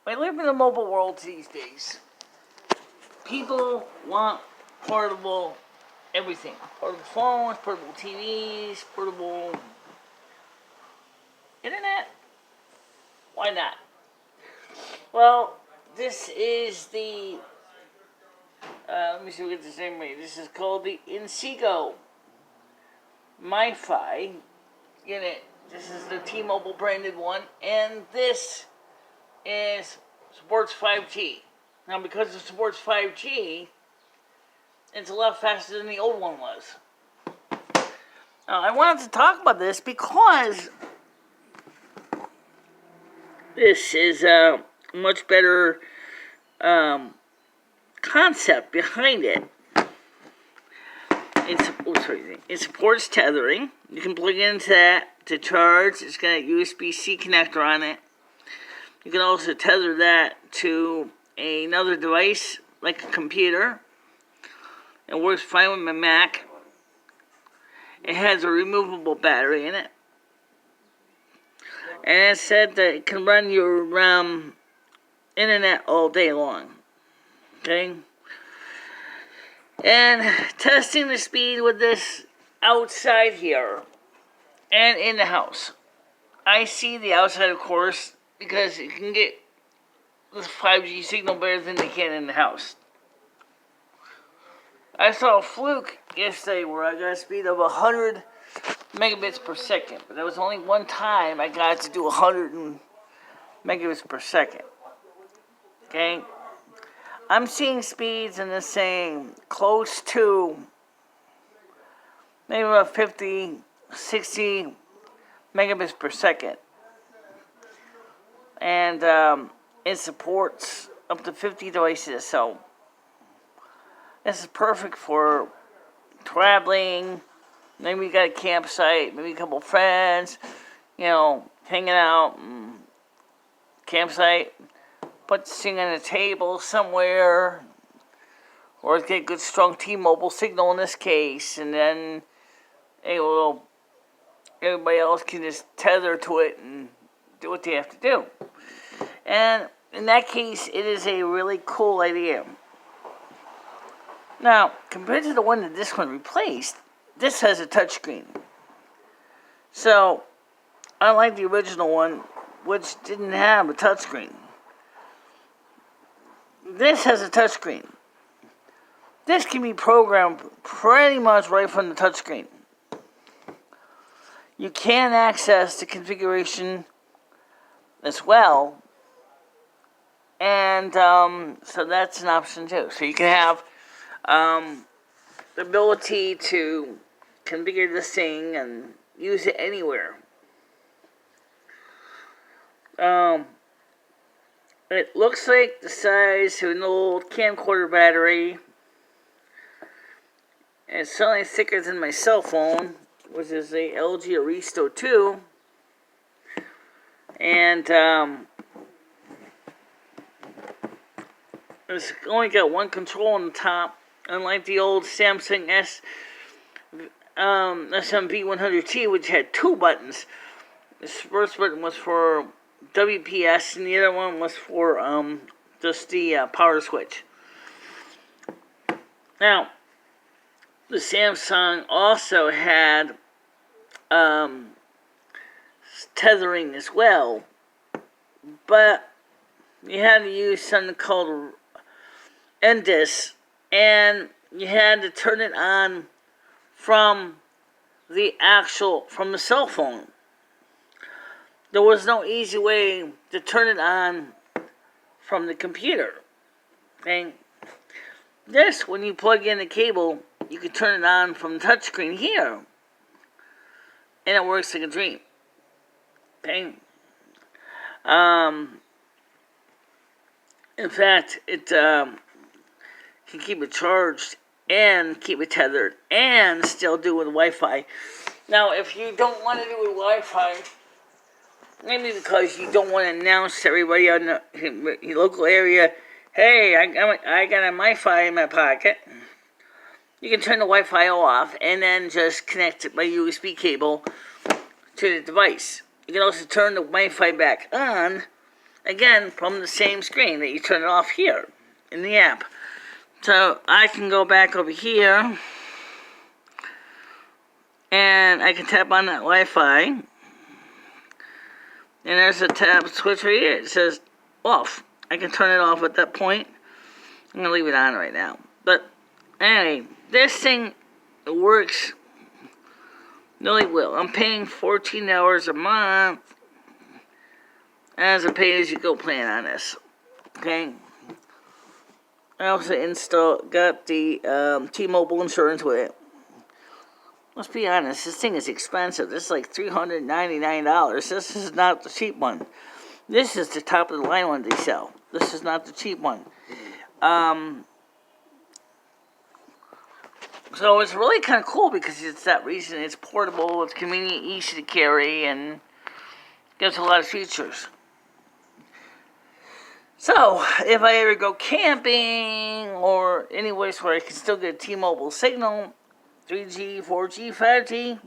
We live in a mobile world these days. People want portable everything. Portable phones, portable TVs, portable internet. Why not? Well, this is the, let me see if we get the same way. This is called the inseego MiFi unit. This is the T-Mobile branded one, and this supports 5G. Now, because it supports 5G, it's a lot faster than the old one was. I wanted to talk about this because this is a much better concept behind it. It supports tethering. You can plug into that to charge. It's got a USB-C connector on it. You can also tether that to another device, like a computer. It works fine with my Mac. It has a removable battery in it. And it said that it can run your internet all day long. Okay? And testing the speed with this outside here and in the house. I see the outside, of course, because you can get the 5G signal better than they can in the house. I saw a fluke yesterday where I got a speed of 100 megabits per second, but that was only one time I got to do 100 megabits per second. Okay? I'm seeing speeds in this thing close to maybe about 50, 60 megabits per second. And it supports up to 50 devices, so this is perfect for traveling. Maybe you got a campsite, maybe a couple friends, hanging out, campsite. Put this thing on a table somewhere, or get a good strong T-Mobile signal in this case, and then everybody else can just tether to it and do what they have to do. And in that case, it is a really cool idea. Now, compared to the one that this one replaced, this has a touchscreen. So, unlike the original one, which didn't have a touchscreen, this has a touchscreen. This can be programmed pretty much right from the touchscreen. You can access the configuration as well. And so that's an option too. So you can have the ability to configure this thing and use it anywhere. It looks like the size of an old camcorder battery. It's certainly thicker than my cell phone, which is a LG Aristo 2. And it's only got one control on the top, unlike the old Samsung SMB100T, which had two buttons. This first button was for WPS, and the other one was for just the power switch. Now, the Samsung also had tethering as well, but you had to use something called NDIS, and you had to turn it on from the cell phone. There was no easy way to turn it on from the computer. Okay? This, when you plug in the cable, you can turn it on from the touchscreen here, and it works like a dream. Okay? In fact, it can keep it charged and keep it tethered and still do it with Wi-Fi. Now, if you don't want to do it with Wi-Fi, maybe because you don't want to announce to everybody in the local area, hey, I got a MiFi in my pocket, you can turn the Wi-Fi off and then just connect it by USB cable to the device. You can also turn the Wi-Fi back on again, from the same screen that you turn it off here in the app. So I can go back over here and I can tap on that Wi-Fi, and there's a tab switch right here. It says off. I can turn it off at that point. I'm going to leave it on right now. But anyway, this thing works really well. I'm paying $14 a month as a pay-as-you-go plan on this. Okay. I also got the T-Mobile insurance with it. Let's be honest, this thing is expensive. This is like $399. This is not the cheap one. This is the top of the line one they sell. This is not the cheap one. So it's really kind of cool because it's that reason. It's portable, it's convenient, easy to carry, and gives a lot of features. So, if I ever go camping or anywhere where I can still get a T-Mobile signal, 3G, 4G, 5G,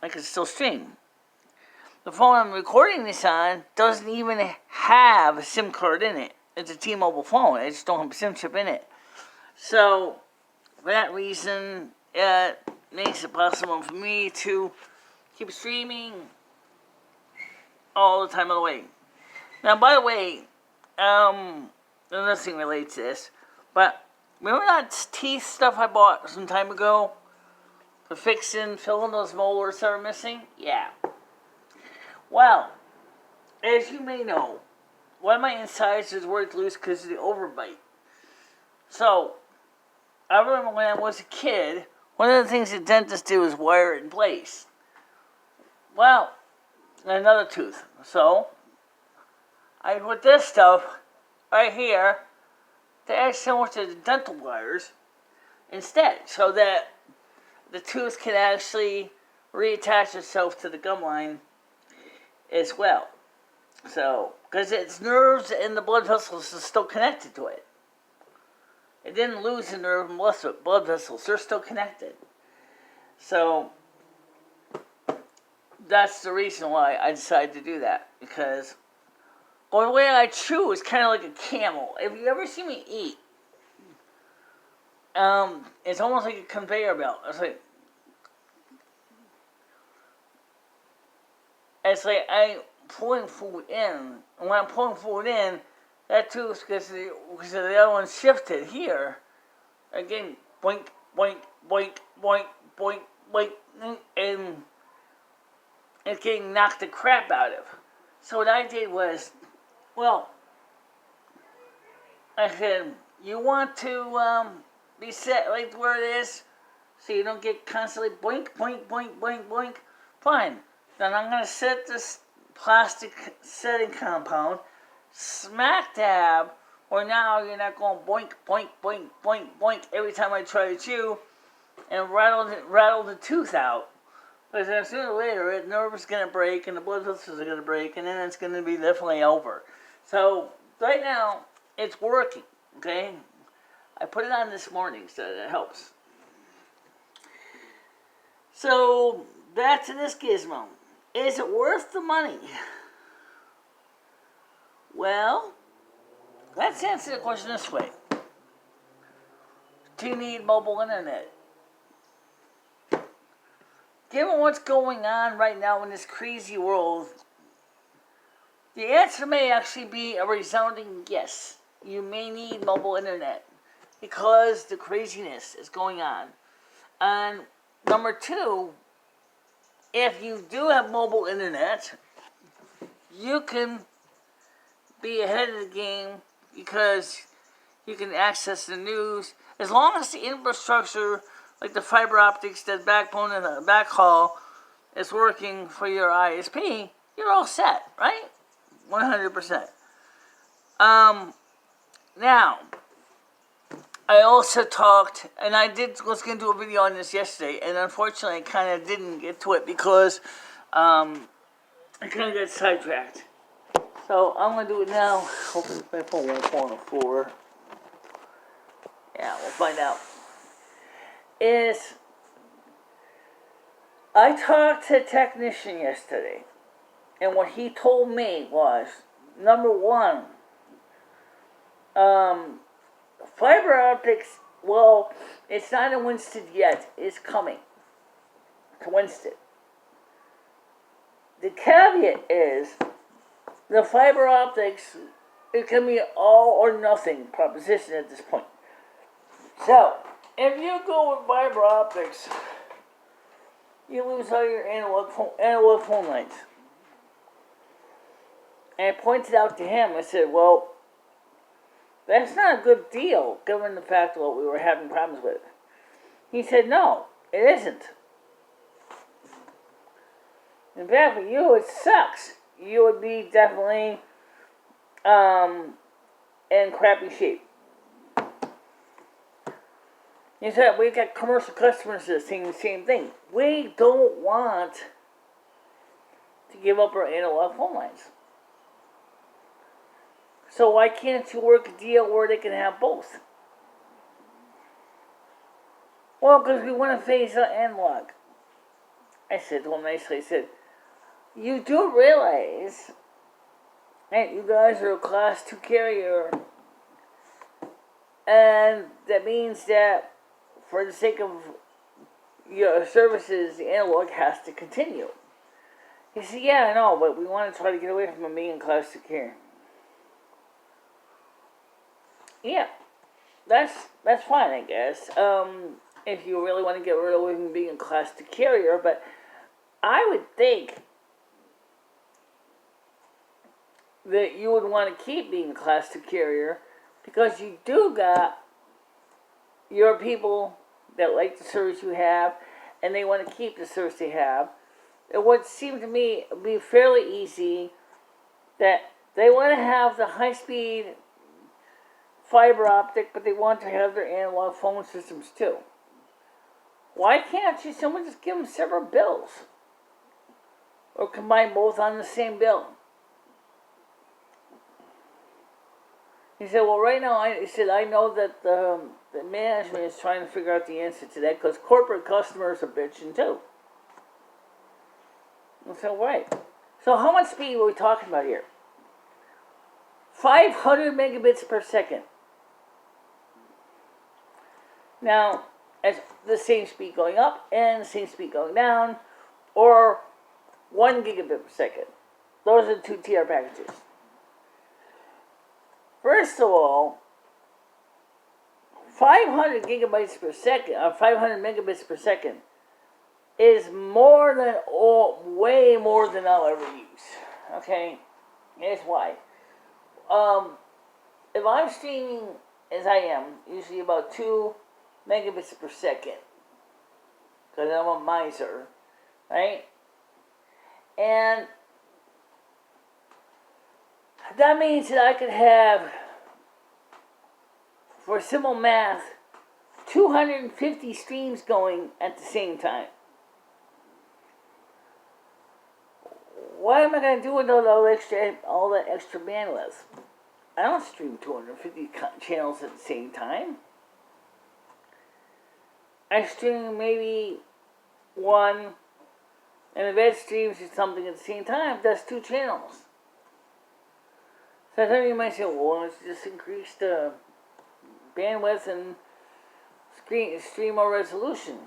I can still stream. The phone I'm recording this on doesn't even have a SIM card in it. It's a T-Mobile phone. I just don't have a SIM chip in it. So, for that reason, it makes it possible for me to keep streaming all the time of the way. Now, by the way, nothing relates to this, but remember that teeth stuff I bought some time ago? For filling those molars that are missing? Yeah. Well, as you may know, one of my incisors worked loose because of the overbite. So, I remember when I was a kid, one of the things the dentist did was wire it in place. Well, another tooth. So, I put this stuff right here to add similar to the dental wires instead, so that the tooth can actually reattach itself to the gum line as well. So, because its nerves and the blood vessels are still connected to it. It didn't lose the nerve and blood vessels. They're still connected. So, that's the reason why I decided to do that. Because the way I chew is kind of like a camel. If you ever see me eat, it's almost like a conveyor belt. It's like I'm pulling food in. And when I'm pulling food in, that tooth, because the other one shifted here, again, boink, boink, boink, boink, boink, boink, and it's getting knocked the crap out of. So what I did was, well, I said, you want to be set right where it is so you don't get constantly boink, boink, boink, boink, boink? Fine. Then I'm going to set this plastic setting compound smack dab where now you're not going boink, boink, boink, boink, boink every time I try to chew and rattle the tooth out. Because then sooner or later, the nerve is going to break and the blood vessels are going to break, and then it's going to be definitely over. So, right now, it's working, okay? I put it on this morning, so that helps. So, back to this gizmo. Is it worth the money? Well, let's answer the question this way. Do you need mobile internet? Given what's going on right now in this crazy world, the answer may actually be a resounding yes. You may need mobile internet because the craziness is going on. And number two, if you do have mobile internet, you can be ahead of the game because you can access the news. As long as the infrastructure, like the fiber optics, the backbone and the backhaul, is working for your ISP, you're all set, right? 100%. Now, I also talked, and was going to do a video on this yesterday, and unfortunately I kind of didn't get to it because I kind of got sidetracked. So I'm going to do it now. Hopefully my phone won't fall on the floor. Yeah, we'll find out. I talked to a technician yesterday, and what he told me was number one, fiber optics, well, it's not in Winston yet. It's coming to Winston. The caveat is the fiber optics, it can be all or nothing proposition at this point. So, if you go with fiber optics, you lose all your analog phone lines. And I pointed out to him, I said, well, that's not a good deal, given the fact of what we were having problems with. He said, no, it isn't. In fact, for you, it sucks. You would be definitely in crappy shape. He said, we got commercial customers that are saying the same thing. We don't want to give up our analog phone lines. So why can't you work a deal where they can have both? Well, because we want to phase out analog. I said to him nicely, I said, you do realize that you guys are a class 2 carrier, and that means that for the sake of your services, the analog has to continue. He said, yeah, I know, but we want to try to get away from being class 2 carrier. Yeah, that's fine, I guess. If you really want to get rid of him being a class 2 carrier, but I would think that you would want to keep being a class 2 carrier because you do got your people that like the service you have and they want to keep the service they have. It would seem to me be fairly easy that they want to have the high-speed fiber optic, but they want to have their analog phone systems too. Why can't someone just give them separate bills? Or combine both on the same bill? He said, well, right now, I know that the management is trying to figure out the answer to that because corporate customers are bitching too. I said, right. So how much speed are we talking about here? 500 megabits per second. Now, as the same speed going up and the same speed going down, or 1 gigabit per second. Those are the 2 TR packages. First of all, 500 gigabytes per second, or 500 megabits per second, is more than way more than I'll ever use. Okay, here's why. If I'm streaming as I am, usually about 2 megabits per second, because I'm a miser, right? And that means that I could have, for simple math, 250 streams going at the same time. What am I going to do with all that extra bandwidth? I don't stream 250 channels at the same time. I stream maybe one, and if Ed streams something at the same time, that's 2 channels. So some of you might say, well, let's just increase the bandwidth and stream more resolution.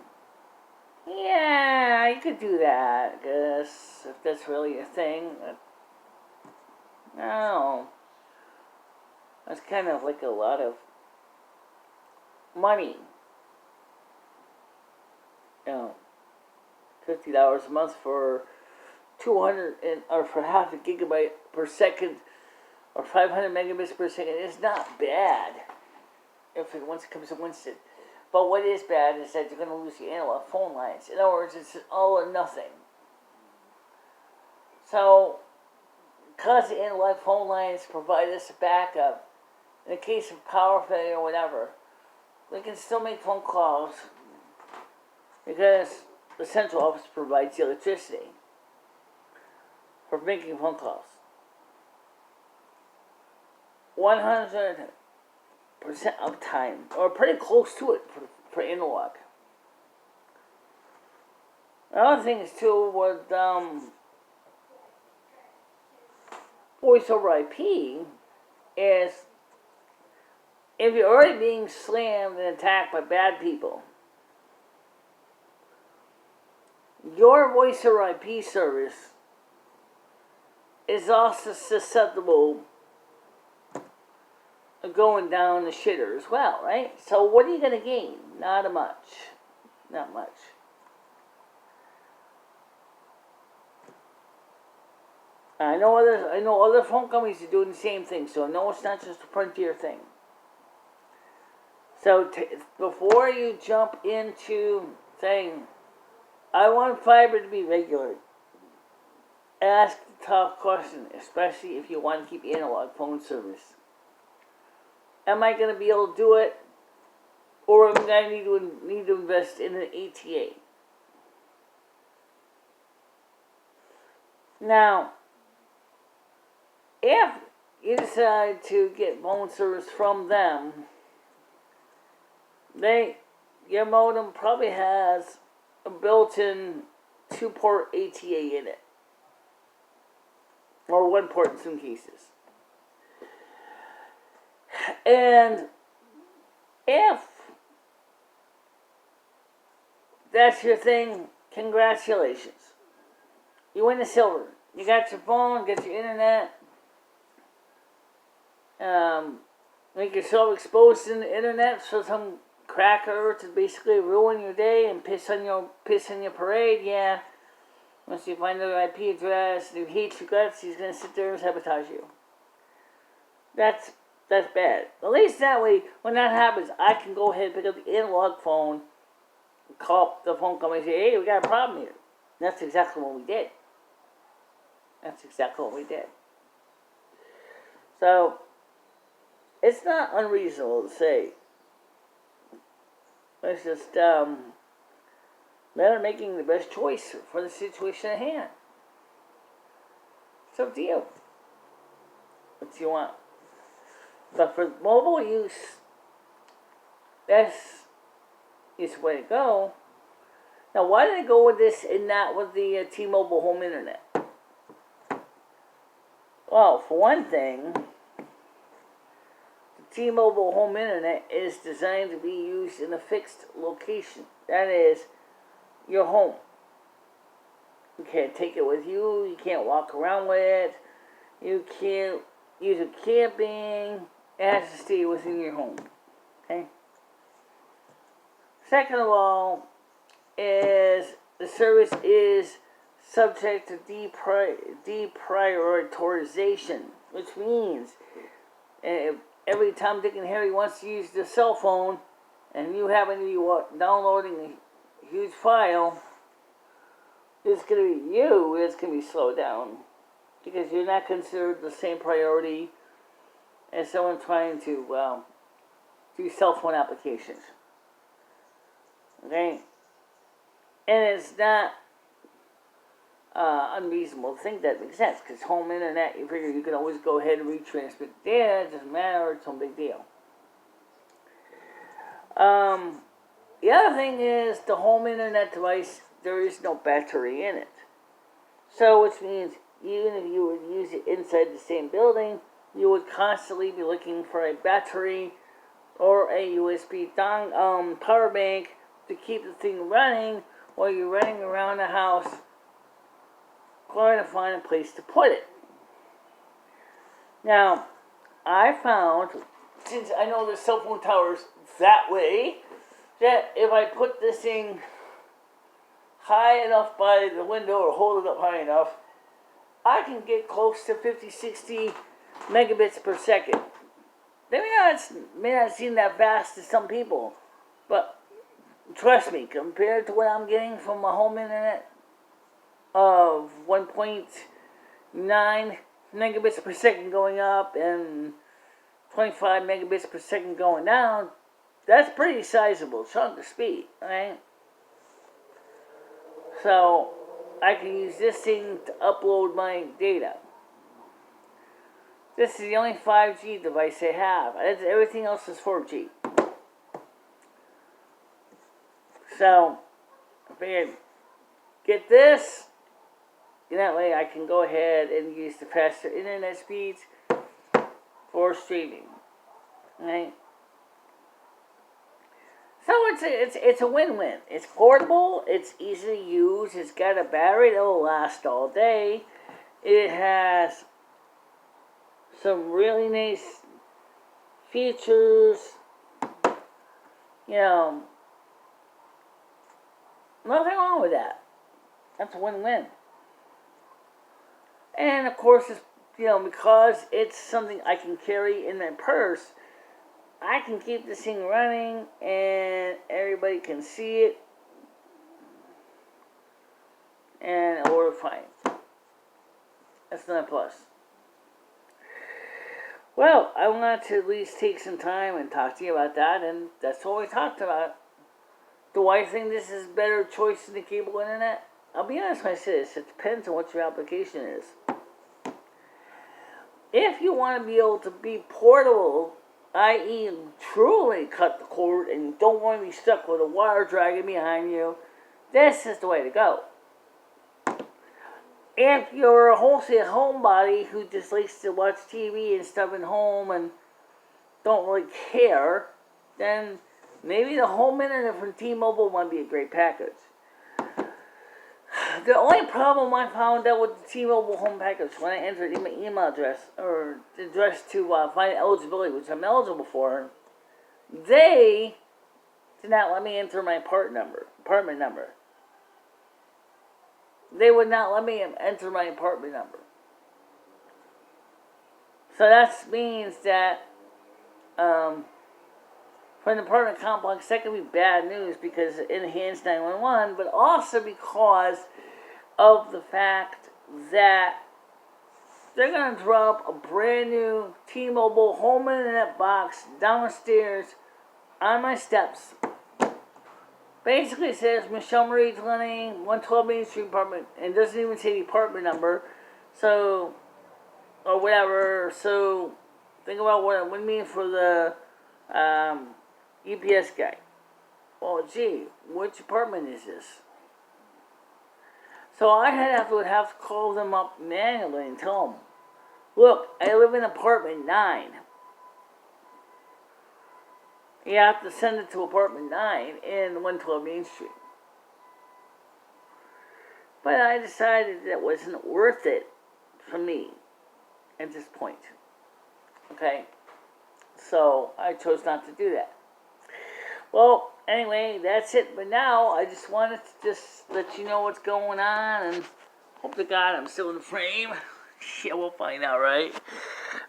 Yeah, you could do that, I guess, if that's really a thing. No. That's kind of like a lot of money. You know, $50 a month for 200 or for half a gigabyte per second or 500 megabits per second is not bad once it comes to Winston. But what is bad is that you're going to lose your analog phone lines. In other words, it's all or nothing. So, because the analog phone lines provide us a backup, in the case of power failure or whatever, we can still make phone calls because the central office provides the electricity for making phone calls. 100% uptime, or pretty close to it for analog. The other thing is too with voice over IP is if you're already being slammed and attacked by bad people, your voice over IP service is also susceptible of going down the shitter as well, right? So what are you going to gain? Not much. Not much. I know other phone companies are doing the same thing, so no, it's not just a Frontier thing. So before you jump into saying, I want fiber to be regular, ask the tough question, especially if you want to keep analog phone service. Am I going to be able to do it, or am I going to need to invest in an ATA? Now, if you decide to get phone service from them, your modem probably has a built-in 2-port ATA in it, or 1 port in some cases. And if that's your thing, congratulations. You win the silver. You got your phone, get your internet, make yourself exposed in the internet so some cracker to basically ruin your day and piss on your parade. Yeah, once you find their IP address and he hates your guts, he's gonna sit there and sabotage you. That's bad. At least that way, when that happens, I can go ahead and pick up the analog phone, call the phone company and say, hey, we got a problem here. And that's exactly what we did. So, it's not unreasonable to say, it's just matter of making the best choice for the situation at hand. It's up to you. What you want. But for mobile use, that's the way to go. Now, why did I go with this and not with the T-Mobile home internet? Well, for one thing, the T-Mobile home internet is designed to be used in a fixed location. That is, your home. You can't take it with you. You can't walk around with it. You can't use it camping. It has to stay within your home. Okay? Second of all, is the service is subject to deprioritization, which means every time Dick and Harry wants to use the cell phone and you happen to be downloading a huge file, it's going to be you that's going to be slowed down because you're not considered the same priority as someone trying to do cell phone applications. Okay? And it's not unreasonable to think that makes sense, because home internet, you figure you can always go ahead and retransmit data, it doesn't matter, it's no big deal. The other thing is, the home internet device, there is no battery in it. So, which means, even if you would use it inside the same building, you would constantly be looking for a battery or a USB power bank to keep the thing running while you're running around the house trying to find a place to put it. Now, I found, since I know there's cell phone towers that way, that if I put this thing high enough by the window or hold it up high enough, I can get close to 50, 60 megabits per second. They may not seem that fast to some people, but trust me, compared to what I'm getting from my home internet of 1.9 megabits per second going up and 25 megabits per second going down, that's pretty sizable chunk of speed, right? So, I can use this thing to upload my data. This is the only 5G device they have. Everything else is 4G. So, I figured, get this, that way I can go ahead and use the faster internet speeds for streaming. Right? So it's a win-win. It's portable, it's easy to use, it's got a battery that will last all day. It has some really nice features. You know, nothing wrong with that. That's a win-win. And of course, it's, because it's something I can carry in my purse, I can keep this thing running and everybody can see it and order fine. That's not a plus. Well, I wanted to at least take some time and talk to you about that, and that's what we talked about. Do I think this is a better choice than the cable internet? I'll be honest when I say this, it depends on what your application is. If you want to be able to be portable, i.e. truly cut the cord and you don't want to be stuck with a wire dragging behind you, this is the way to go. If you're a wholesale homebody who just likes to watch TV and stuff at home and don't really care, then maybe the home internet from T-Mobile might be a great package. The only problem I found out with the T-Mobile home package when I entered my email address, or the address to find eligibility, which I'm eligible for, they did not let me enter my apartment number. They would not let me enter my apartment number. So that means that for an apartment complex, that could be bad news because it enhanced 911, but also because of the fact that they're going to drop a brand new T-Mobile home internet box downstairs on my steps. Basically it says MicheleMarieDalene, 112 Main Street apartment, and doesn't even say the apartment number, so, or whatever. So think about what it would mean for the UPS guy. Well, gee, which apartment is this? So I would have to call them up manually and tell them, look, I live in apartment 9. You have to send it to apartment 9 in 112 Main Street. But I decided that wasn't worth it for me at this point. Okay? So I chose not to do that. Well, anyway, that's it. But now I just wanted to just let you know what's going on, and hope to God I'm still in the frame. Yeah, we'll find out, right?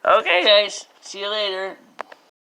Okay, guys. See you later.